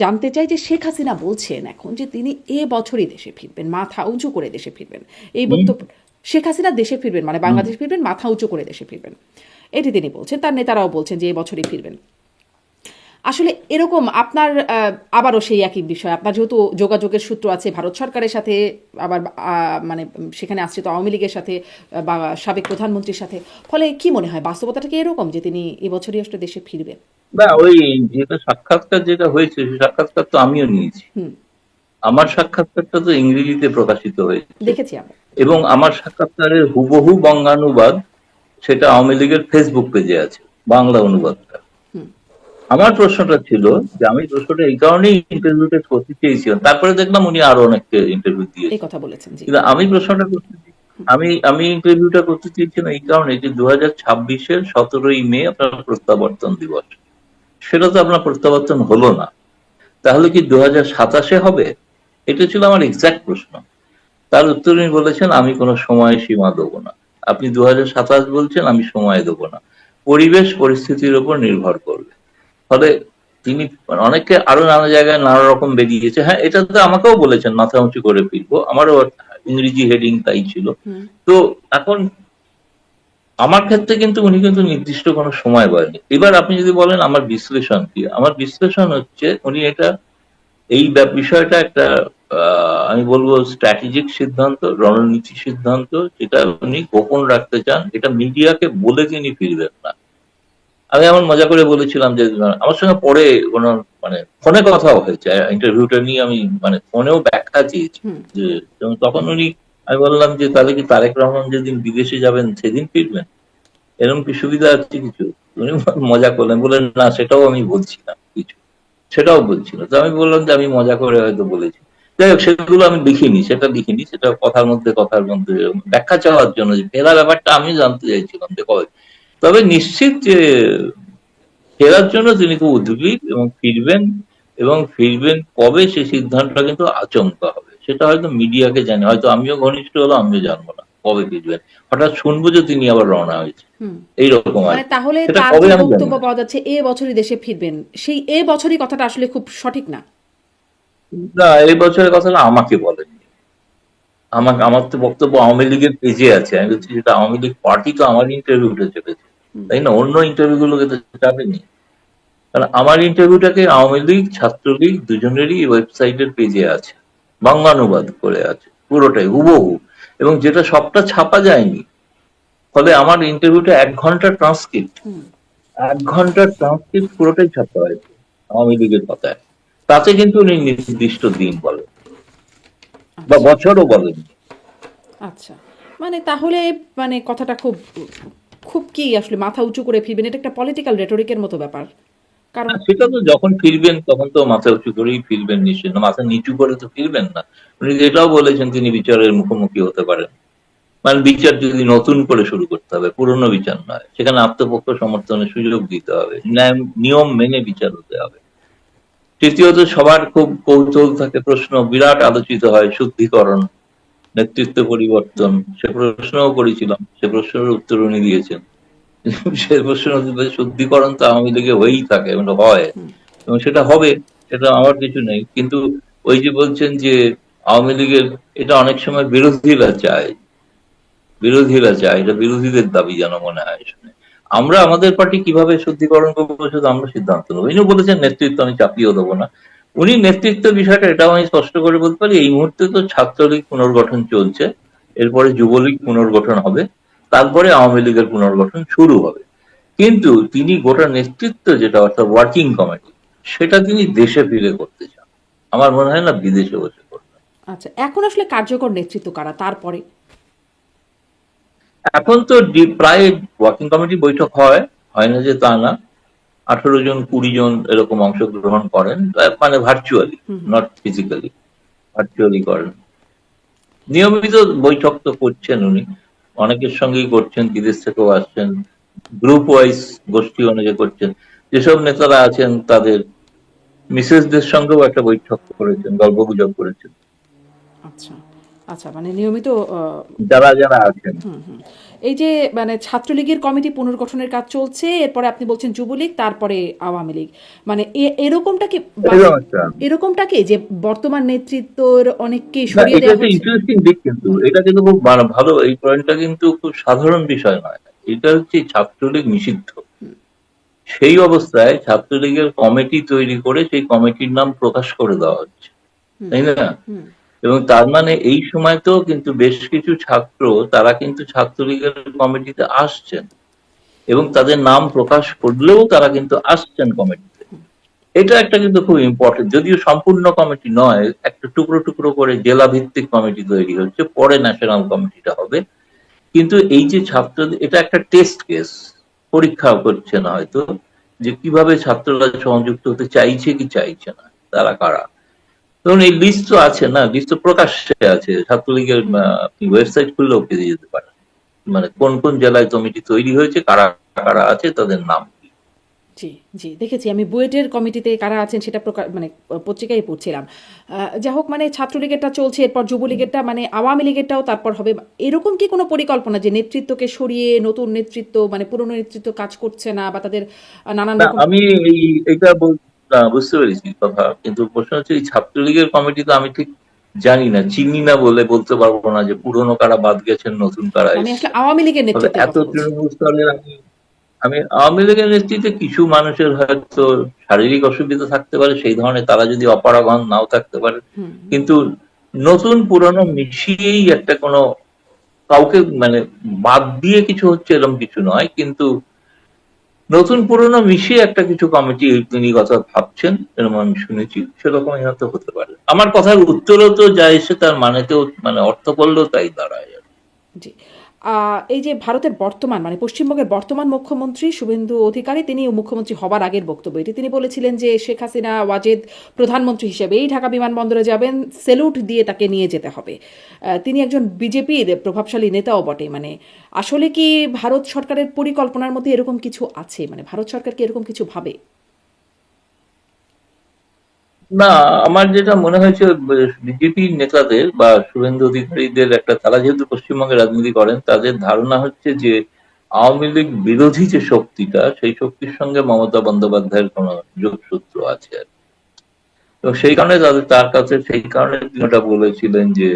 জানতে চাই যে শেখ হাসিনা বলছেন এখন যে তিনি বছরই দেশে ফিরবেন, মাথা উঁচু করে দেশে ফিরবেন। এই হুম বক্তব্য, শেখ হাসিনা দেশে ফিরবেন মানে হুম। বাংলাদেশ ফিরবেন, মাথা উঁচু করে দেশে ফিরবেন, এটি তিনি বলছেন। তার নেতারাও বলছেন যে বছরই ফিরবেন। আসলে এরকম আপনার আবারও সেই একই বিষয়, আপনার যেহেতু যোগাযোগের সূত্র আছে ভারত সরকারের সাথে, আবার মানে সেখানে আশ্রিত আওয়ামী লীগের সাথে বা সাবেক প্রধানমন্ত্রীর সাথে, ফলে কি মনে হয় বাস্তবতাটা কি এরকম যে তিনি এবছরই আসলে দেশে ফিরবেন? না, ওই যেটা সাক্ষাৎকার যেটা হয়েছে সেই সাক্ষাৎকার তো আমিও নিয়েছি। হুম। আমার সাক্ষাৎকারটা তো ইংরেজিতে প্রকাশিত হয়েছে দেখেছি আমরা। এবং আমার সাক্ষাৎকারের হুবহু বঙ্গানুবাদ সেটা আওয়ামী লীগের ফেসবুক পেজে আছে, বাংলা অনুবাদটা। হুম। আমার প্রশ্নটা ছিল যে আমি প্রশ্নটা এই কারণেই ইন্টারভিউটা করতে চেয়েছিলাম, তারপরে দেখলাম উনি আরো অনেককে ইন্টারভিউ এই দিয়েছেন। কথা বলেছেন, জি। কিন্তু আমি প্রশ্নটা করতে আমি আমি ইন্টারভিউটা করতে চেয়েছিলাম এই কারণে যে 2026-এর 17ই মে আপনার প্রত্যাবর্তন দিবস, সেটা তো আপনার প্রত্যাবর্তন হলো না, তাহলে কি 2027-এ হবে? এটা ছিল আমার এক্সাক্ট প্রশ্ন। তার উত্তর উনি বলেছেন আমি কোনো সময় সীমা দেবো না। আপনি 2027 বলছেন, আমি সময় দেবো না, পরিবেশ পরিস্থিতির উপর নির্ভর করবে। ফলে তিনি অনেকে আরো নানা জায়গায় নানা রকম বেরিয়েছে। হ্যাঁ, এটা তো আমাকেও বলেছেন মাথা উঁচু করে ফিরবো, আমারও ইংরেজি হেডিং তাই ছিল। হুম। তো এখন আমার ক্ষেত্রে কিন্তু উনি কিন্তু নির্দিষ্ট কোনো সময় বলেনি। এবার আপনি যদি বলেন আমার বিশ্লেষণ কি, আমার বিশ্লেষণ হচ্ছে উনি এটা এই বিষয়টা একটা আমি বলবো স্ট্র্যাটেজিক সিদ্ধান্ত, রণনীতি সিদ্ধান্ত, যেটা উনি গোপন রাখতে চান, এটা মিডিয়াকে বলে তিনি ফিরবেন না। আমি এমন মজা করে বলেছিলাম যে আমার সঙ্গে পরে কোনো মানে ফোনে কথাও হয়েছে, ইন্টারভিউটা নিয়ে আমি মানে ফোনেও ব্যাখ্যা চেয়েছি হুম। যে এবং তখন উনি, আমি বললাম যে তাহলে কি তারেক রহমান যেদিন বিদেশে যাবেন সেদিন ফিরবেন, এরকম কি সুবিধা আছে কিছু? উনি মজা করলেন, বললেন না সেটাও আমি বলছি না কিছু, সেটাও বলছিল। তো আমি বললাম যে আমি মজা করে হয়তো বলেছি। যাই হোক, সেগুলো আমি লিখিনি, সেটা লিখিনি, সেটা কথার মধ্যে ব্যাখ্যা চাওয়ার জন্য যে ফেরার ব্যাপারটা আমি জানতে চাইছিলাম যে কবে। তবে নিশ্চিত যে ফেরার জন্য তিনি খুব উদ্গ্রীব এবং ফিরবেন, এবং ফিরবেন কবে সে সিদ্ধান্তটা কিন্তু আচমকা হবে, সেটা হয়তো মিডিয়াকে জানে, হয়তো আমিও ঘনিষ্ঠ হলো আমিও জানবো না কবে ফিরবেন। হঠাৎ শুনবো যে তিনি আবার রওনা হয়েছে, হুম। এইরকম আর মানে কি। তাহলে সেটা তার কবে যে আমি জানি বক্তব্য না। পাওয়া যাচ্ছে বছরই দেশে ফিরবেন, সেই বছরই কথাটা আসলে খুব সঠিক না। না, এই বছরের কথাটা আমাকে বলেননি। আমার তো বক্তব্য আওয়ামী লীগের পেজে আছে, আমি বলছি যেটা আওয়ামী লীগ পার্টি তো আমার ইন্টারভিউটা চেপেছে, হুম। তাই না? অন্য ইন্টারভিউ গুলোকে তো চাপেনি। কারণ আমার ইন্টারভিউটাকে আওয়ামী লীগ ছাত্রলীগ দুজনেরই ওয়েবসাইটের পেজে আছে, বাংলানুবাদ করে আছে পুরোটাই হুবহু, এবং যেটা সবটা ছাপা যায়নি। ফলে আমার ইন্টারভিউটা 1 ঘন্টার ট্রান্সক্রিপ্ট, হুম। 1 ঘন্টার ট্রান্সক্রিপ্ট পুরোটাই ছাপা হয়েছে আওয়ামী লীগের কথায়। তাতে কিন্তু উনি নির্দিষ্ট দিন বলেন বা আচ্ছা। বছরও বলেন। আচ্ছা। মানে তাহলে মানে কথাটা খুব খুব কি আসলে মাথা উঁচু করে ফিরবেন, এটা একটা পলিটিক্যাল রেটরিকের মতো ব্যাপার। কারণ সেটা তো যখন ফিরবেন তখন তো মাথা উঁচু করেই ফিরবেন, নিশ্চয়ই না মাথা নিচু করে তো ফিরবেন না। উনি এটাও বলেছেন তিনি বিচারের মুখোমুখি হতে পারেন, মানে বিচার যদি নতুন করে শুরু করতে হবে, পুরনো বিচার নয়, সেখানে আত্মপক্ষ সমর্থনের সুযোগ দিতে হবে, নিয়ম মেনে বিচার হতে হবে। তৃতীয়ত, সবার খুব কৌতূহল থাকে, প্রশ্ন বিরাট আলোচিত হয়, শুদ্ধিকরণ, নেতৃত্ব পরিবর্তন, সে প্রশ্নও করেছিলাম, সে প্রশ্নের উত্তর উনি দিয়েছেন। সে প্রশ্ন শুদ্ধিকরণ তো আওয়ামী লীগে হয়েই থাকে এবং হয়, এবং সেটা হবে, সেটা আমার কিছু নেই। কিন্তু ওই যে বলছেন যে আওয়ামী লীগের, এটা অনেক সময় বিরোধীরা চায়, এটা বিরোধীদের দাবি যেন মনে হয় শুনে। আমরা আমাদের পার্টি কিভাবে শুদ্ধিকরণ করবো সেটা আমরা সিদ্ধান্ত নেবো। ইনি বলেছেন নেতৃত্ব আমি চাপিয়েও দেবো না। উনি নেতৃত্ব বিষয়টা এটাও আমি স্পষ্ট করে বলতে পারি, এই মুহূর্তে তো ছাত্রলীগ পুনর্গঠন চলছে, এরপরে যুবলীগ পুনর্গঠন হবে, তারপরে আওয়ামী লীগের পুনর্গঠন শুরু হবে। কিন্তু তিনি গোটা নেতৃত্ব যেটা অর্থাৎ ওয়ার্কিং কমিটি, সেটা তিনি দেশে ফিরে করতে চান, আমার মনে হয় না বিদেশে বসে করবেন। আচ্ছা, এখন আসলে কার্যকর নেতৃত্ব কারা তারপরে? এখন তো প্রায় ওয়ার্কিং কমিটি বৈঠক হয়, হয় না যে তা না, 18 জন 20 জন এরকম অংশগ্রহণ করেন, মানে virtually, hmm. Hmm. Not physically, virtually করেন। নিয়মিত বৈঠক তো করছেন উনি, অনেকের সঙ্গেই করছেন, বিদেশ থেকেও আসছেন, গ্রুপ ওয়াইজ গোষ্ঠী অনুযায়ী করছেন। যেসব নেতারা আছেন তাদের মিসেসদের সঙ্গেও একটা বৈঠক করেছেন, গল্প গুজব করেছেন। আচ্ছা। আচ্ছা, মানে নিয়মিত যারা যারা আছেন। এই যে মানে ছাত্রলীগের কমিটি পুনর্গঠনের কাজ চলছে, এরপরে আপনি বলছেন যুবলীগ, তারপরে আওয়ামী লীগ, মানে এরকমটা কি এরকম একটা এরকমটা কি যে বর্তমান নেতৃত্বর অনেককেই না, সরিয়ে এটা দেওয়া একটা হচ্ছে? ইন্টারেস্টিং দিক, কিন্তু এটা কিন্তু খুব ভালো, এই পয়েন্টটা কিন্তু খুব সাধারণ বিষয় নয়। এটা হচ্ছে ছাত্রলীগ নিষিদ্ধ, সেই অবস্থায় ছাত্রলীগের কমিটি তৈরি করে সেই কমিটির নাম প্রকাশ করে দেওয়া হচ্ছে, তাই না? এবং তার মানে এই সময়তেও কিন্তু বেশ কিছু ছাত্র, তারা কিন্তু ছাত্রলীগের কমিটিতে আসছেন, এবং তাদের নাম প্রকাশ করলেও তারা কিন্তু আসছেন কমিটিতে। এটা একটা কিন্তু খুব ইম্পর্টেন্ট, যদিও সম্পূর্ণ কমিটি নয়, একটা টুকরো টুকরো করে জেলা ভিত্তিক কমিটি তৈরি হচ্ছে, পরে ন্যাশনাল কমিটিটা হবে। কিন্তু এই যে ছাত্রদের, এটা একটা টেস্ট কেস, পরীক্ষা করছেন হয়তো, যে কিভাবে ছাত্ররা সংযুক্ত হতে চাইছে কি চাইছে না, তারা কারা। ধরুন এই লিস্ট তো আছে না, লিস্ট তো প্রকাশ্যে আছে, ছাত্রলীগের আপনি ওয়েবসাইট খুললেও পেয়ে যেতে পারেন, মানে কোন কোন জেলায় কমিটি তৈরি হয়েছে, কারা কারা আছে, তাদের নাম কি। জি, জি, দেখেছি আমি বুয়েটের কমিটিতে কারা আছেন সেটা মানে পত্রিকায় পড়ছিলাম। যা হোক, মানে ছাত্রলীগেরটা চলছে, এরপর যুবলীগেরটা, মানে আওয়ামী লীগেরটাও তারপর হবে। এরকম কি কোনো পরিকল্পনা যে নেতৃত্বকে সরিয়ে নতুন নেতৃত্ব, মানে পুরনো নেতৃত্ব কাজ করছে না, বা তাদের নানান না, রকম? আমি এটা বুঝতে পেরেছি কথা, কিন্তু প্রশ্ন হচ্ছে এই ছাত্রলীগের কমিটি তো আমি ঠিক জানি না, চিনি না, বলে বলতে পারবো না যে পুরনো কারা বাদ গেছেন, নতুন কারা আমি আসলে এসছেন। আওয়ামী লীগের তবে নেতৃত্বের এত কথা বলছি। তৃণমূল স্তরের আমি আমি আওয়ামী লীগের নেতৃত্বে কিছু মানুষের হয়তো শারীরিক অসুবিধা থাকতে পারে, সেই ধরনের, তারা যদি অপারগ হন, নাও থাকতে পারে। কিন্তু নতুন পুরনো মিশিয়েই একটা কোনো, কাউকে মানে বাদ দিয়ে কিছু হচ্ছে এরকম কিছু নয়, কিন্তু নতুন পুরনো মিশিয়ে একটা কিছু কমিটি তিনি কথা ভাবছেন, এরকম আমি শুনেছি, সেরকমই হয়তো হতে পারে। আমার কথার উত্তরও তো যা এসে তার মানেতেও, মানে অর্থ করলেও তাই দাঁড়ায়। জি। এই যে ভারতের বর্তমান, মানে পশ্চিমবঙ্গের বর্তমান মুখ্যমন্ত্রী শুভেন্দু অধিকারী, তিনি মুখ্যমন্ত্রী হবার আগের বক্তব্য এটি, তিনি বলেছিলেন যে শেখ হাসিনা ওয়াজেদ প্রধানমন্ত্রী হিসেবেই ঢাকা বিমানবন্দরে যাবেন, সেলুট দিয়ে তাকে নিয়ে যেতে হবে। তিনি একজন বিজেপির প্রভাবশালী নেতাও বটে। মানে আসলে কি ভারত সরকারের পরিকল্পনার মধ্যে এরকম কিছু আছে? মানে ভারত সরকার কি এরকম কিছু ভাবে? না, আমার যেটা মনে হয়েছে, বিজেপি নেতাদের বা শুভেন্দু অধিকারীদের একটা, তারা যেহেতু পশ্চিমবঙ্গে রাজনীতি করেন, তাদের ধারণা হচ্ছে যে আওয়ামী লীগ বিরোধী যে শক্তিটা, সেই শক্তির সঙ্গে মমতা বন্দ্যোপাধ্যায়ের কোন যোগসূত্র আছে আর কি। এবং সেই কারণে তার কাছে, সেই কারণে তিনি ওটা বলেছিলেন যে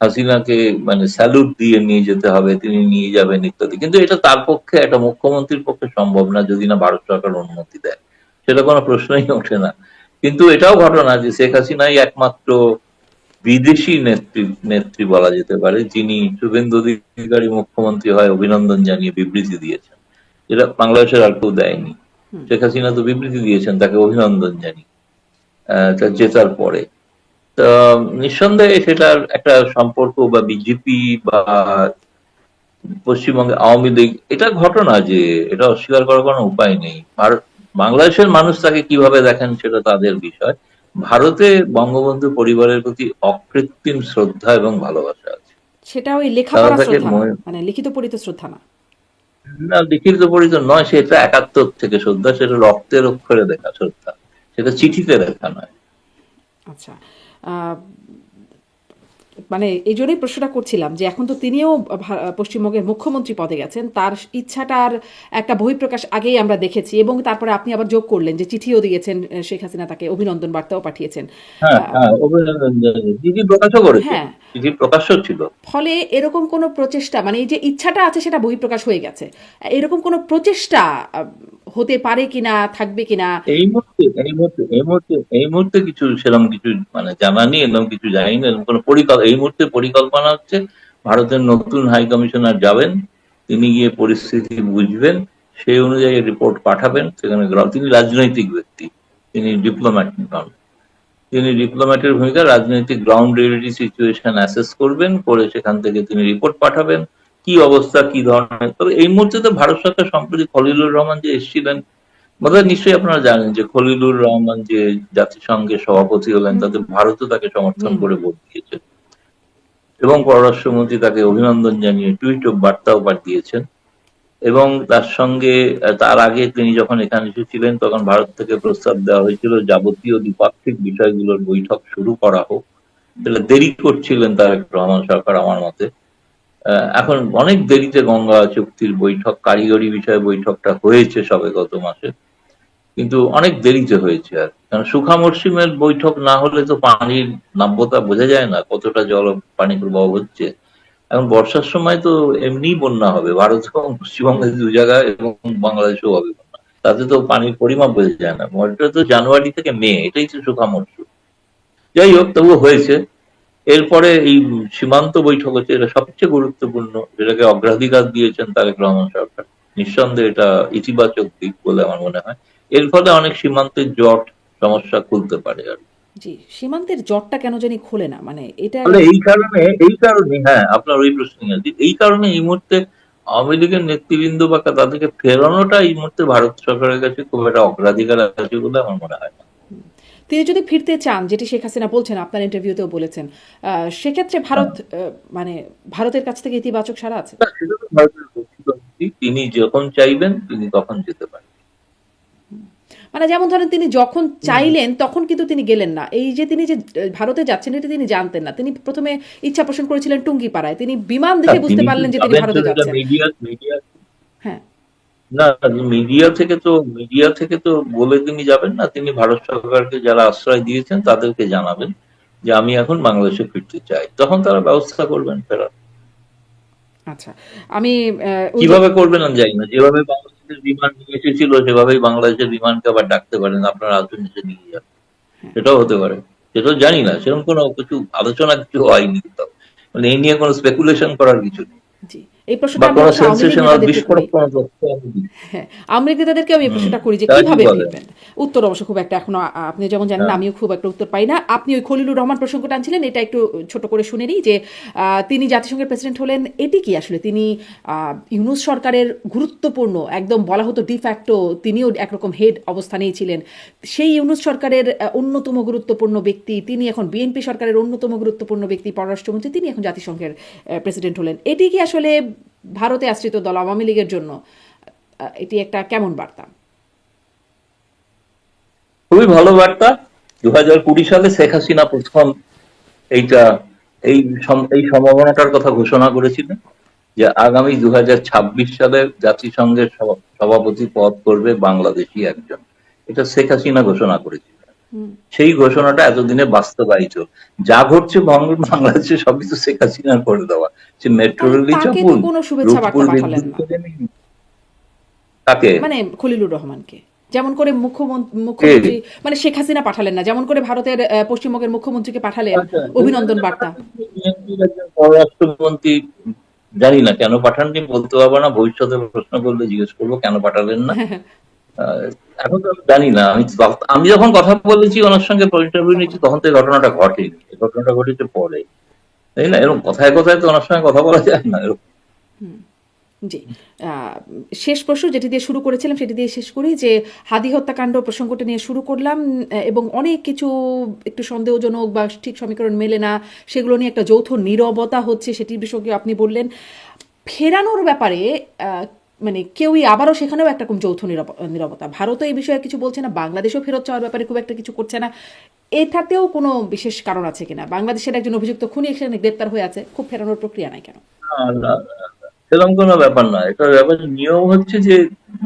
হাসিনাকে মানে স্যালুট দিয়ে নিয়ে যেতে হবে, তিনি নিয়ে যাবেন ইত্যাদি। কিন্তু এটা তার পক্ষে, একটা মুখ্যমন্ত্রীর পক্ষে সম্ভব না, যদি না ভারত সরকার অনুমতি দেয়, সেটা কোনো প্রশ্নই ওঠে না। কিন্তু এটাও ঘটনা যে শেখ হাসিনাই একমাত্র বিদেশি নেত্রী বলা যেতে পারে, যিনি শুভেন্দু অধিকারী মুখ্যমন্ত্রী হয় অভিনন্দন জানিয়ে বিবৃতি দিয়েছেন, যেটা বাংলাদেশের আর কেউ দেয়নি। শেখ হাসিনা তো বিবৃতি দিয়েছেন তাকে অভিনন্দন জানিয়ে, তার জেতার পরে। তো নিঃসন্দেহে সেটার একটা সম্পর্ক, বা বিজেপি বা পশ্চিমবঙ্গে আওয়ামী লীগ, এটা ঘটনা যে, এটা অস্বীকার করার কোনো উপায় নেই। ভারত, বাংলাদেশের মানুষ তাকে কিভাবে দেখেন সেটা তাদের বিষয়। ভারতে বঙ্গবন্ধু পরিবারের প্রতি অকৃত্রিম শ্রদ্ধা এবং ভালোবাসা আছে। সেটা ওই তারা লেখাপড়া তাকে শ্রদ্ধা না, মানে লিখিত পড়িত শ্রদ্ধা না। না, লিখিত পরিচিত নয়, সেটা একাত্তর থেকে শ্রদ্ধা, সেটা রক্তের অক্ষরে লেখা শ্রদ্ধা, সেটা চিঠিতে লেখা নয়। আচ্ছা। আহ, মানে এই জন্যই প্রশ্নটা করছিলাম যে এখন তো তিনিও পশ্চিমবঙ্গের মুখ্যমন্ত্রী পদে গেছেন, তার ইচ্ছাটার একটা বহিঃপ্রকাশ আগেই আমরা দেখেছি, এবং তারপরে আপনি আবার যোগ করলেন যে চিঠিও দিয়েছেন, শেখ হাসিনা তাকে অভিনন্দন বার্তাও পাঠিয়েছেন। হ্যাঁ, আহ, হ্যাঁ, অভিনন্দন জানাই, চিঠি প্রকাশও করেছেন, হ্যাঁ। চিঠি প্রকাশ্য ছিল। ফলে এরকম কোনো প্রচেষ্টা, মানে এই যে ইচ্ছাটা আছে সেটা বহিঃপ্রকাশ হয়ে গেছে, এরকম কোনো প্রচেষ্টা হতে পারে কিনা, থাকবে কিনা? এই মুহূর্তে কিছু সেরকম কিছু মানে জানা নেই, এরকম কিছু জানি না, এরকম কোনো এই মুহূর্তে পরিকল্পনা হচ্ছে ভারতের নতুন হাই কমিশনার যাবেন, তিনি গিয়ে পরিস্থিতি বুঝবেন, সেই অনুযায়ী রিপোর্ট পাঠাবেন সেখানে। তিনি রাজনৈতিক ব্যক্তি, তিনি ডিপ্লোম্যাট নন। তিনি ডিপ্লোম্যাটের ভূমিকা, রাজনৈতিক গ্রাউন্ড রিয়েলিটি সিচুয়েশন অ্যাসেস করবেন, করে সেখান থেকে তিনি রিপোর্ট পাঠাবেন, কি অবস্থা, কি ধরনের। তবে এই মুহূর্তে তো ভারত সরকার সম্প্রতি খলিলুর রহমান যে এসেছিলেন, বোধহয় নিশ্চয়ই আপনারা জানেন যে খলিলুর রহমান যে জাতিসংঘের সভাপতি হলেন, তাতে ভারতও তাকে সমর্থন করে ভোট দিয়েছে, এবং পররাষ্ট্রমন্ত্রী তাকে অভিনন্দন জানিয়ে টুইট ও বার্তাও পাঠিয়েছেন। এবং তার সঙ্গে, তার আগে তিনি যখন এখানে এসেছিলেন, তখন ভারত থেকে প্রস্তাব দেওয়া হয়েছিল যাবতীয় দ্বিপাক্ষিক বিষয়গুলোর বৈঠক শুরু করা হোক, যেটা দেরি করছিলেন তারেক রহমান সরকার আমার মতে। এখন অনেক দেরিতে গঙ্গা চুক্তির বৈঠক, কারিগরি বিষয়ে বৈঠকটা হয়েছে সবে গত মাসে, কিন্তু অনেক দেরিতে হয়েছে। আর কারণ শুখা মরশুমের বৈঠক না হলে তো পানির নাব্যতা বোঝা যায় না, কতটা জল পানি প্রবাহ হচ্ছে। এখন বর্ষার সময় তো এমনিই বন্যা হবে, ভারত এবং পশ্চিমবঙ্গের দু জায়গায়, এবং বাংলাদেশেও হবে বন্যা। তাতে তো পানির পরিমাপ বোঝা যায় না। এটা তো জানুয়ারি থেকে মে, এটাই তো শুখা মরশুম। যাই হোক, তবুও হয়েছে। এরপরে এই সীমান্ত বৈঠক হচ্ছে, এটা সবচেয়ে গুরুত্বপূর্ণ, যেটাকে অগ্রাধিকার দিয়েছেন তারেক রহমান সরকার। নিঃসন্দেহে এটা ইতিবাচক দিক বলে আমার মনে হয়। এর ফলে অনেক সীমান্তের জট সমস্যা খুলতে পারে। আর জি, সীমান্তের জটটা কেন জানি খোলে না, মানে এটা ফলে এই কারণে হ্যাঁ, আপনার ওই প্রশ্ন আছে, এই কারণে এই মুহূর্তে আওয়ামী লীগের নেতৃবৃন্দ বা তাদেরকে ফেরানোটা এই মুহূর্তে ভারত সরকারের কাছে খুব একটা অগ্রাধিকার আছে বলে আমার মনে হয় না। তিনি যদি ফিরতে চান, যেটি শেখ হাসিনা বলছেন, আপনার ইন্টারভিউতেও বলেছেন, সেক্ষেত্রে হ্যাঁ, ভারত মানে ভারতের কাছ থেকে ইতিবাচক সাড়া আছে? সেটা তো ভারতের ব্যক্তিগত নীতি। তিনি যখন চাইবেন তিনি তখন যেতে পারেন। মানে যেমন ধরেন তিনি যখন চাইলেন তখন কিন্তু তিনি গেলেন না। এই যে তিনি যে ভারতে যাচ্ছেন এটা তিনি জানতেন না। তিনি প্রথমে ইচ্ছা পোষণ করেছিলেন টুঙ্গিপাড়ায়। তিনি বিমান না, দেখে বুঝতে তিনি যে পারলেন যে তিনি যাবেন ভারতে সেটা যাচ্ছেন। মিডিয়া হ্যাঁ, না, মিডিয়া থেকে তো বলে তিনি যাবেন না। তিনি ভারত সরকারকে যারা আশ্রয় দিয়েছেন তাদেরকে জানাবেন যে আমি এখন বাংলাদেশে ফিরতে চাই, তখন তারা ব্যবস্থা করবেন ফেরার। আচ্ছা। আমি ওই যে কিভাবে করবেন আমি জানি না। যেভাবে বাংলাদেশের বিমান নিয়ে এসেছিল সেভাবেই বাংলাদেশের বিমানকে আবার ডাকতে পারেন, আপনারা আসুন, এসে নিয়ে যান। সেটাও হতে পারে, সেটাও জানি না। সেরকম কোনো কিছু আলোচনা কিছু হয়নি কোথাও। মানে এই নিয়ে কোনো স্পেকুলেশন করার কিছু নেই, জি, এই প্রশ্নটা বা আমি কোনো অবশ্য আওয়ামী লীগ সেন্সেশনাল নেতাদেরকে করি। বিস্ফোরক কোনো তথ্য আমি দিই। হ্যাঁ, আওয়ামী লীগ নেতাদেরকে আমি এই প্রশ্নটা করি যে তারা কি কিভাবে বলে? ফিরবেন। উত্তর অবশ্য খুব একটা এখনো আপনি যেমন জানেন হ্যাঁ, আমিও খুব একটা উত্তর পাই না। আপনি ওই খলিলুর রহমান প্রসঙ্গটা আনছিলেন, এটা একটু ছোট করে শুনে নিই যে তিনি জাতিসংঘের প্রেসিডেন্ট হলেন, এটি কি আসলে তিনি ইউনূস সরকারের গুরুত্বপূর্ণ, একদম বলা হতো ডিফ্যাক্টো তিনিও একরকম হেড অবস্থানেই ছিলেন। সেই ইউনূস সরকারের অন্যতম গুরুত্বপূর্ণ ব্যক্তি তিনি, এখন বিএনপি সরকারের অন্যতম গুরুত্বপূর্ণ ব্যক্তি পররাষ্ট্রমন্ত্রী, তিনি এখন জাতিসংঘের প্রেসিডেন্ট হলেন। এটি কি আসলে ভারতে আশ্রিত দল আওয়ামী লীগের জন্য এটি একটা কেমন বার্তা? খুবই ভালো বার্তা। 2020 সালে শেখ হাসিনা প্রথম এইটা এই সম্ভাবনাটার কথা ঘোষণা করেছিলেন যে আগামী 2026 সালে জাতিসংঘের সভাপতি পদ করবে বাংলাদেশি একজন। এটা শেখ হাসিনা ঘোষণা করেছিলেন। সেই ঘোষণাটা এতদিনে বাস্তবায়িত। যা ঘটছে বাংলাদেশে সবই তো শেখ হাসিনার করে দেওয়া। সে মেট্রো তাহলে রেলই তাকে তো চাপুন, কোনো শুভেচ্ছা রূপপুর বার্তা পাঠালেন বিদ্যুৎ না, কেন্দ্রে নেই। তাকে মানে খলিলুর রহমানকে যেমন করে কে মুখ্যমন্ত্রী, মানে শেখ হাসিনা পাঠালেন না, যেমন করে ভারতের পশ্চিমবঙ্গের মুখ্যমন্ত্রীকে পাঠালেন আচ্ছা, অভিনন্দন বার্তা। বিএনপির একজন পররাষ্ট্রমন্ত্রী, জানি না কেন পাঠাননি, বলতে পারবো না। ভবিষ্যতে প্রশ্ন করলে জিজ্ঞেস করবো কেন পাঠালেন না। আহ, এখন তো আমি জানি না। আমি যখন কথা বলেছি ওনার সঙ্গে, ইন্টারভিউ তখন নিচ্ছি, তখন তো এই ঘটনাটা ঘটেনি। এই ঘটনাটা ঘটেছে পরে, তাই না? এরকম কথায় কথায় তো ওনার সঙ্গে কথা বলা যায় না এরকম। জি, শেষ প্রশ্ন যেটি দিয়ে শুরু করেছিলাম সেটি দিয়ে শেষ করি যে হাদি হত্যাকাণ্ড প্রসঙ্গটা নিয়ে শুরু করলাম, এবং অনেক কিছু একটু সন্দেহজনক বা ঠিক সমীকরণ মেলে না, সেগুলো নিয়ে একটা যৌথ নীরবতা হচ্ছে, সেটির বিষয়ে আপনি বললেন। ফেরানোর ব্যাপারে মানে কেউই আবারও সেখানেও একটা রকম যৌথ নীরবতা। ভারতও এই বিষয়ে কিছু বলছে না, বাংলাদেশও ফেরত চাওয়ার ব্যাপারে খুব একটা কিছু করছে না। এটাতেও কোনো বিশেষ কারণ আছে কিনা? বাংলাদেশের একজন অভিযুক্ত খুনি এখানে গ্রেপ্তার হয়ে আছে, খুব ফেরানোর প্রক্রিয়া নাই কেন? না, না, সেরকম কোনো ব্যাপার না। এটা ব্যাপার, নিয়ম হচ্ছে যে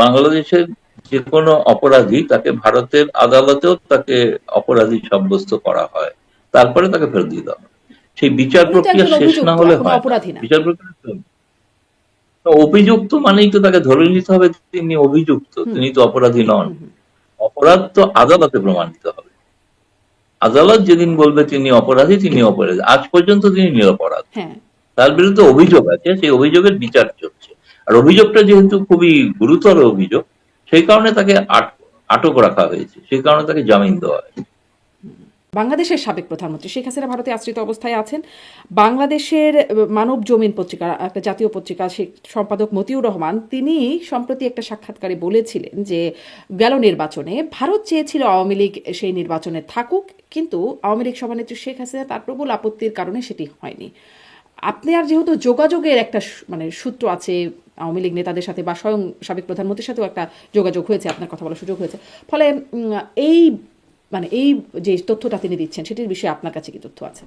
বাংলাদেশের যে কোনো অপরাধী তাকে ভারতের আদালতেও তাকে অপরাধী সাব্যস্ত করা হয়, তারপরে তাকে ফেরত দিয়ে দেওয়া হয়। সেই বিচার উনি তো প্রক্রিয়া একজন শেষ না অভিযুক্ত, হলে এখনো হয় না। অপরাধী না। বিচার প্রক্রিয়া তো অভিযুক্ত মানেই তো তাকে ধরে নিতে হবে তিনি অভিযুক্ত, তিনি তো অপরাধী নন। অপরাধ তো আদালতে প্রমাণিত হবে। আদালত যেদিন বলবে তিনি অপরাধী, তিনি অপরাধী। আজ পর্যন্ত তিনি নিরপরাধ। হ্যাঁ, তার বিরুদ্ধে অভিযোগ আছে, সেই অভিযোগের বিচার চলছে। আর অভিযোগটা যেহেতু খুবই গুরুতর অভিযোগ, সেই কারণে তাকে আটক রাখা হয়েছে, সেই কারণে তাকে জামিন দেওয়া হয়েছে। বাংলাদেশের সাবেক প্রধানমন্ত্রী শেখ হাসিনা ভারতে আশ্রিত অবস্থায় আছেন। বাংলাদেশের মানব জমিন পত্রিকা, একটা জাতীয় পত্রিকা, সম্পাদক মতিউর রহমান, তিনি সম্প্রতি একটা সাক্ষাৎকারে বলেছিলেন যে গেল নির্বাচনে ভারত চেয়েছিল আওয়ামী লীগ সেই নির্বাচনে থাকুক, কিন্তু আওয়ামী লীগ সভানেত্রী শেখ হাসিনা তার প্রবল আপত্তির কারণে সেটি হয়নি। আপনি আর যেহেতু যোগাযোগের একটা মানে সূত্র আছে আওয়ামী লীগ নেতাদের সাথে, বা স্বয়ং সাবেক প্রধানমন্ত্রীর সাথেও একটা যোগাযোগ হয়েছে, আপনার কথা বলার সুযোগ হয়েছে, ফলে এই মানে এই যে তথ্যটা তিনি দিচ্ছেন সেটির বিষয়ে আপনার কাছে কি তথ্য আছে?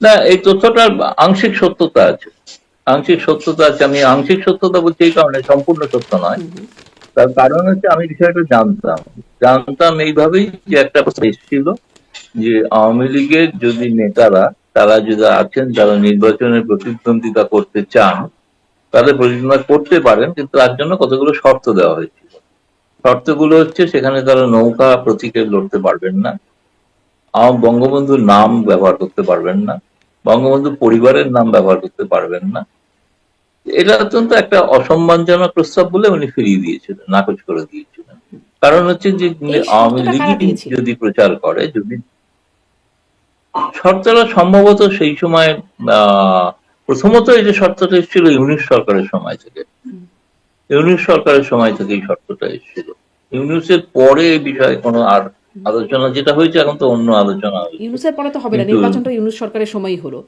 না, এই তথ্যটার আংশিক সত্যতা আছে, আংশিক সত্যতা আছে। আমি আংশিক সত্যতা বলছি এই কারণে, সম্পূর্ণ সত্য নয়। তার কারণ হচ্ছে আমি বিষয়টা জানতাম, জানতাম এইভাবেই যে একটা প্রশ্ন এসেছিল যে আওয়ামী লীগের যদি নেতারা, তারা যদি আছেন যারা নির্বাচনের প্রতিদ্বন্দ্বিতা করতে চান, তাদের প্রতিদ্বন্দ্বিতা করতে পারেন, কিন্তু তার জন্য কতগুলো শর্ত দেওয়া হয়েছিল। শর্তগুলো হচ্ছে সেখানে তারা নৌকা প্রতীকে লড়তে পারবেন না, বঙ্গবন্ধুর নাম ব্যবহার করতে পারবেন না, বঙ্গবন্ধু পরিবারের নাম ব্যবহার করতে পারবেন না। এটা অত্যন্ত একটা অসম্মানজনক প্রস্তাব বলে উনি ফিরিয়ে দিয়েছিলেন, নাকচ করে দিয়েছিলেন। কারণ হচ্ছে যে এই আওয়ামী শর্তটা কারা লীগই দিয়েছিল? যদি প্রচার করে, যদি শর্তটা সম্ভবত সেই সময় প্রথমত এই যে শর্তটা এসেছিল ইউনিট সরকারের সময় থেকে, ইউনিট সরকারের সময় থেকে এই শর্তটা এসেছিল। ইউনিটের পরে এই বিষয়ে কোনো আর আলোচনা যেটা হয়েছে এখন তো অন্য আলোচনা হয়েছে। ইউনুসের পরে তো হবে না, কিন্তু নির্বাচনটা ইউনুস সরকারের সময়ই হলো,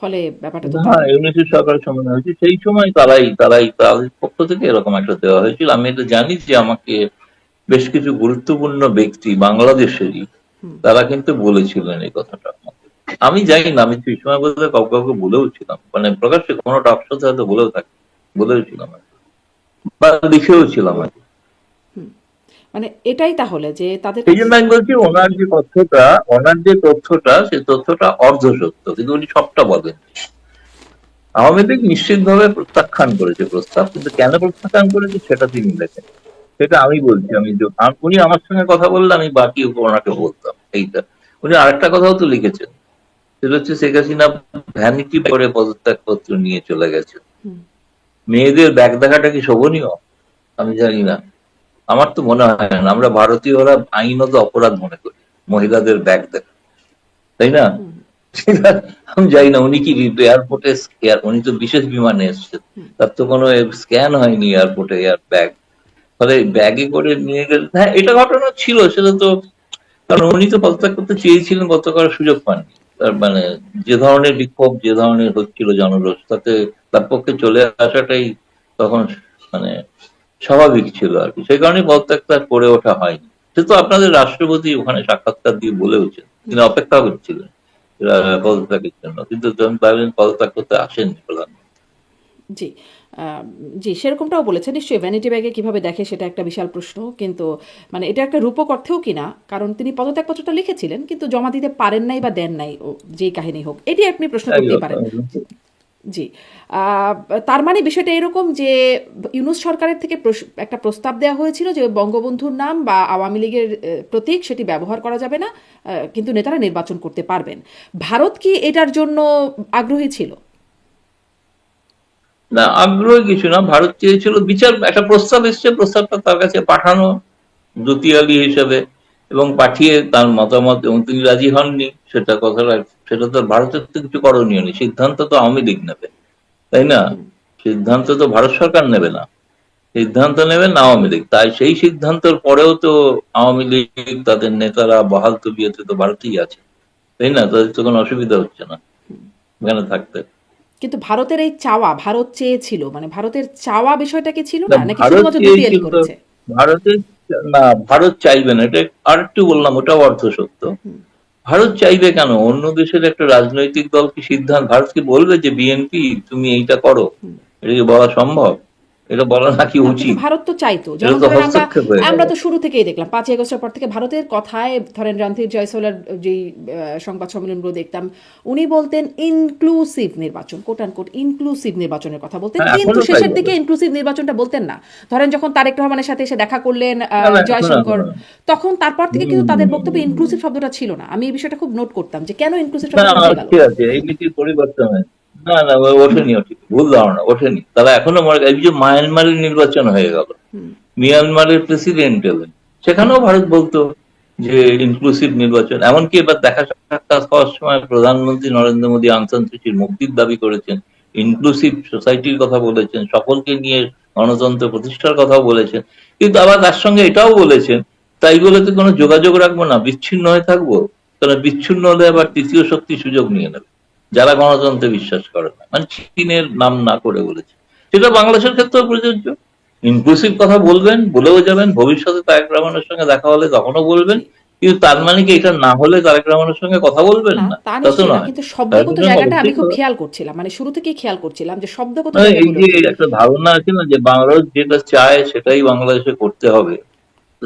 ফলে ব্যাপারটা তো হ্যাঁ, ইউনিটের সরকারের সময় হয়েছে, সেই সময় তারাই তাদের পক্ষ থেকে এরকম একটা দেওয়া হয়েছিল। আমি এটা জানি যে আমাকে বেশ কিছু গুরুত্বপূর্ণ ব্যক্তি বাংলাদেশেরই তারা কিন্তু বলেছিলেন এই কথাটা আমাকে। আমি জানি না, আমি সেই সময় বলতে কাউকে কাউকে বলেও ছিলাম, মানে প্রকাশ্যে কোনো টকশোতে হয়তো বলেও ছিলাম বা লিখেও ছিলাম আর কি। মানে এটাই তাহলে যে তাদের সেই জন্য আমি বলছি ওনার যে তথ্যটা সেই তথ্যটা অর্ধ সত্য, কিন্তু উনি সবটা বলেন। আওয়ামী লীগ নিশ্চিতভাবে প্রত্যাখ্যান করেছে প্রস্তাব, কিন্তু কেন প্রত্যাখ্যান করেছে সেটা তিনি লেখেন, সেটা আমি বলছি। উনি আমার সঙ্গে কথা বললে আমি বাকি ওনাকে বলতাম এইটা। উনি আরেকটা কথাও তো লিখেছেন, সেটা হচ্ছে শেখ হাসিনা ভ্যানিটি করে পদত্যাগ পত্র নিয়ে চলে গেছে। মেয়েদের ব্যাগ দেখাটা কি শোভনীয়? আমি জানি না, আমার তো মনে হয় না। আমরা ভারতীয়রা আইনত অপরাধ মনে করি মহিলাদের ব্যাগ দেখা, তাই না? সেটা আমি জানি না উনি কি এয়ারপোর্টে, উনি তো বিশেষ বিমানে এসছেন, তার তো কোনো স্ক্যান হয়নি এয়ারপোর্টে ব্যাগ, ফলে ব্যাগে করে নিয়ে গেলে, হ্যাঁ এটা ঘটনা ছিল, সেটা তো, কারণ উনি তো পদত্যাগ করতে চেয়েছিলেন, পদত্যাগ করার সুযোগ পাননি। তার মানে যে ধরনের বিক্ষোভ, যে ধরনের হচ্ছিল জনরোষ, তাতে তার পক্ষে চলে আসাটাই তখন মানে স্বাভাবিক ছিল আর কি। সেই কারণে পদত্যাগ তার করে ওঠা হয়নি। সে তো আপনাদের রাষ্ট্রপতি ওখানে সাক্ষাৎকার দিয়ে বলেওছেন তিনি অপেক্ষা করছিলেন পদত্যাগের জন্য, কিন্তু যখন পদত্যাগ করতে আসেননি প্রধানমন্ত্রী। জি, আহ, জি সেরকমটাও বলেছে। নিশ্চয়ই ভ্যানিটি ব্যাগে কিভাবে দেখে সেটা একটা বিশাল প্রশ্ন, কিন্তু মানে এটা একটা রূপক অর্থেও কিনা, কারণ তিনি পদত্যাগপত্রটা লিখেছিলেন কিন্তু জমা দিতে পারেন নাই বা দেন নাই, যেই কাহিনী হোক, এটি আপনি প্রশ্ন করতেই পারেন। জি, আহ, তার মানে বিষয়টা এরকম যে ইউনুস সরকারের থেকে একটা প্রস্তাব দেওয়া হয়েছিল যে বঙ্গবন্ধুর নাম বা আওয়ামী লীগের প্রতীক সেটি ব্যবহার করা যাবে না, কিন্তু নেতারা নির্বাচন করতে পারবেন। ভারত কি এটার জন্য আগ্রহী ছিল? না, আগ্রহী কিছু না। ভারত চেয়েছিল বিচার, একটা প্রস্তাব এসছে, প্রস্তাবটা তার কাছে পাঠানো জুতিয়ালি হিসেবে, এবং পাঠিয়ে তার মতামত, এবং তিনি রাজি হননি, সেটা কথাটা, সেটা তো ভারতের তো কিছু করণীয় নেই। সিদ্ধান্ত তো আওয়ামী লীগ নেবে, তাই না? সিদ্ধান্ত তো ভারত সরকার নেবে না, সিদ্ধান্ত নেবেন আওয়ামী লীগ। তাই সেই সিদ্ধান্তের পরেও তো আওয়ামী লীগ তাদের নেতারা বহাল তবিয়তে তো ভারতেই আছে, তাই না? তাদের তো কোনো অসুবিধা হচ্ছে না এখানে থাকতে। কিন্তু ভারতের এই চাওয়া, ভারত চেয়েছিল, মানে ভারতের চাওয়া বিষয়টা কি ছিল না, না, নাকি ভারত শুধুমাত্র জুতিয়ালি চেয়েছিল, করেছে? ভারতের, না ভারত চাইবে না, এটা আর একটু বললাম, ওটাও অর্ধ সত্য। ভারত চাইবে কেন? অন্য দেশের একটা রাজনৈতিক দল কি সিদ্ধান্ত, ভারত কি বলবে যে বিএনপি তুমি এইটা করো? এটা কি বলা সম্ভব? এটা বলা নাকি না, কিন্তু উচিত? ভারত তো চাইতো। এটা যেমন তো ধরেন আমরা হস্তক্ষেপ হয়ে আমরা গেল। তো শুরু থেকেই দেখলাম 5ই আগস্টের পর থেকে ভারতের কথায়, ধরেন রণধীর জয়সওয়ালের যেই সংবাদ সম্মেলনগুলো দেখতাম, উনি বলতেন ইনক্লুসিভ নির্বাচন, কোট অ্যান্ড কোট ইনক্লুসিভ নির্বাচনের কথা বলতেন, হ্যাঁ, কিন্তু এখনো তাই শেষের বলে। দিকে ইনক্লুসিভ নির্বাচনটা বলতেন না। ধরেন যখন তারেক রহমানের সাথে এসে দেখা করলেন না, না, এখনো জয়শঙ্কর, এখনো তখন তারপর থেকে হম কিন্তু হম তাদের হম বক্তব্যে হম। ইনক্লুসিভ শব্দটা ছিল না। আমি এই বিষয়টা খুব নোট করতাম যে কেন ইনক্লুসিভ না, শব্দটা উঠে গেল। ঠিক আছে, এই নীতির পরিবর্তন হয়েছে। না না, ওঠেনি, ওঠেনি, ভুল ধারণা, ওঠেনি। তারা এখনো মনে, এই যে মায়ানমারের নির্বাচন হয়ে গেল, মিয়ানমারের প্রেসিডেন্ট এলেন, সেখানেও ভারত বলতো যে ইনক্লুসিভ নির্বাচন। এমনকি এবার দেখা সাক্ষাৎ হওয়ার সময় প্রধানমন্ত্রী নরেন্দ্র মোদী আং সান সুচির মুক্তির দাবি করেছেন, ইনক্লুসিভ সোসাইটির কথা বলেছেন, সকলকে নিয়ে গণতন্ত্র প্রতিষ্ঠার কথাও বলেছেন, কিন্তু আবার তার সঙ্গে এটাও বলেছেন তাই বলে তো কোনো যোগাযোগ রাখবো না, বিচ্ছিন্ন হয়ে থাকবো। কারণ বিচ্ছিন্ন হলে আবার তৃতীয় শক্তি সুযোগ নিয়ে নেবে, যারা গণতন্ত্রে বিশ্বাস করে না, মানে চীনের নাম না করে বলেছে। সেটা বাংলাদেশের ক্ষেত্রেও প্রযোজ্য। ইনক্লুসিভ কথা বলবেন, বলেও যাবেন, ভবিষ্যতে তারেক রহমানের সঙ্গে দেখা হলে তখনও বলবেন, জি, কিন্তু তার মানে কি এটা না হলে তারেক রহমানের সঙ্গে কথা বলবেন না না? তা তা তো নিশ্চয়ই না, নয়। কিন্তু তারেক শব্দগত রহমান জায়গাটা আমি অবশ্যই খুব খেয়াল করছিলাম, মানে শুরু থেকেই খেয়াল করছিলাম যে শব্দগত মানে এই জায়গাগুলো যে কি। একটা ধারণা আছে না যে বাংলাদেশ যেটা চায় সেটাই বাংলাদেশে করতে হবে, তো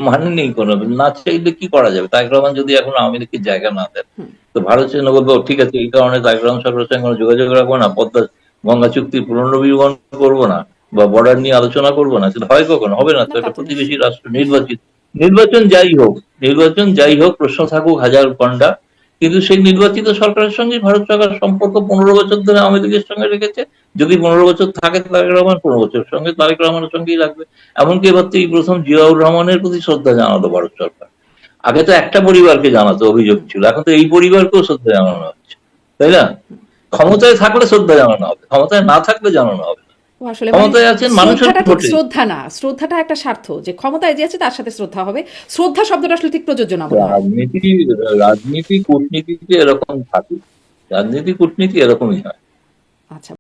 মানে নেই কোনো। না চাইলে কি করা যাবে? তারেক রহমান যদি এখন আওয়ামী লীগকে জায়গা না দেন, হুম। তো ভারত সেনা বলবে "ও, ঠিক আছে, এই কারণে তারেক রহমান সরকারের সঙ্গে কোনো যোগাযোগ রাখবো না, পদ্মা গঙ্গা চুক্তি পুনর্নবীকরণ করবো না, বা বর্ডার নিয়ে আলোচনা করবো না"। সেটা হয় কখনো? হবে না তো। না তা এটা তো প্রতিবেশী নিশ্চয়ই। রাষ্ট্র, নির্বাচিত। নির্বাচন যাই হোক, নির্বাচন যাই হোক, প্রশ্ন থাকুক হাজার ঘন্টা, কিন্তু সেই নির্বাচিত সরকারের সঙ্গে ভারত সরকার সম্পর্ক 15 বছর ধরে আওয়ামী লীগের সঙ্গে রেখেছে। যদি 15 বছর থাকে তারেক রহমান, 15 বছর সঙ্গে তারেক রহমানের সঙ্গেই রাখবে। এমনকি এবার তো এই প্রথম জিয়াউর রহমানের প্রতি শ্রদ্ধা জানালো ভারত সরকার। আগে তো একটা পরিবারকে জানাতো, অভিযোগ ছিল, এখন তো এই পরিবারকেও শ্রদ্ধা জানানো হচ্ছে, তাই না? ক্ষমতায় থাকলে শ্রদ্ধা জানানো হবে, ক্ষমতায় না থাকলে জানানো হবে না। ও আসলে মানে ক্ষমতায় আছেন মানুষের শ্রদ্ধাটা ঠিক ভোটে। শ্রদ্ধা না, শ্রদ্ধাটা একটা স্বার্থ, যে ক্ষমতায় যে আছে তার সাথে শ্রদ্ধা হবে। শ্রদ্ধা শব্দটা আসলে ঠিক প্রযোজ্য না মনে হয়। রাজনীতি রাজনীতি কূটনীতিতে এরকম থাকে, রাজনীতি কূটনীতি এরকমই হয়। আচ্ছা।